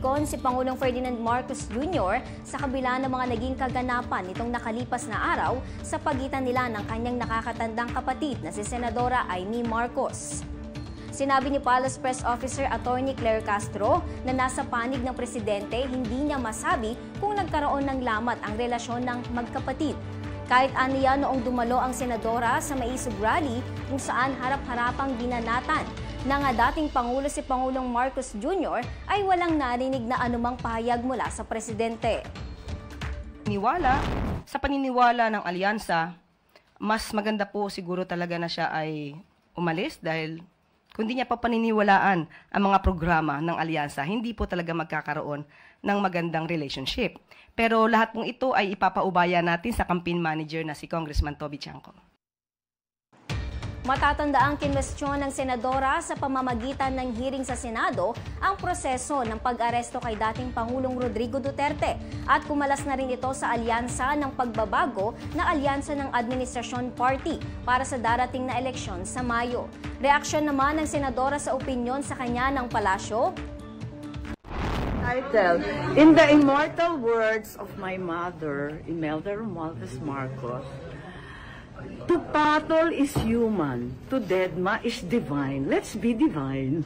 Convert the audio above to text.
napikon si Pangulong Ferdinand Marcos Jr. sa kabila ng mga naging kaganapan nitong nakalipas na araw sa pagitan nila ng kanyang nakakatandang kapatid na si Senadora Amy Marcos. Sinabi ni Palace Press Officer Attorney Claire Castro na nasa panig ng presidente hindi niya masabi kung nagkaroon ng lamat ang relasyon ng magkapatid. Kahit aniya noong dumalo ang senadora sa Maisog Rally kung saan harap-harapang binanatan na nga dating Pangulo si Pangulong Marcos Jr. ay walang narinig na anumang pahayag mula sa presidente. Sa paniniwala ng alyansa, mas maganda po siguro talaga na siya ay umalis dahil kung di niya pa paniniwalaan ang mga programa ng alyansa, hindi po talaga magkakaroon ng magandang relationship. Pero lahat pong ito ay ipapaubaya natin sa campaign manager na si Congressman Toby Chanco. Matatanda ang kinwestiyon ng senadora sa pamamagitan ng hearing sa Senado ang proseso ng pag-aresto kay dating Pangulong Rodrigo Duterte at kumalas na rin ito sa alyansa ng pagbabago na alyansa ng Administrasyon Party para sa darating na eleksyon sa Mayo. Reaksyon naman ng senadora sa opinyon sa kanya ng palasyo. Title, in the immortal words of my mother, Imelda Romualdez Marcos, to patol is human, to deadma is divine. Let's be divine.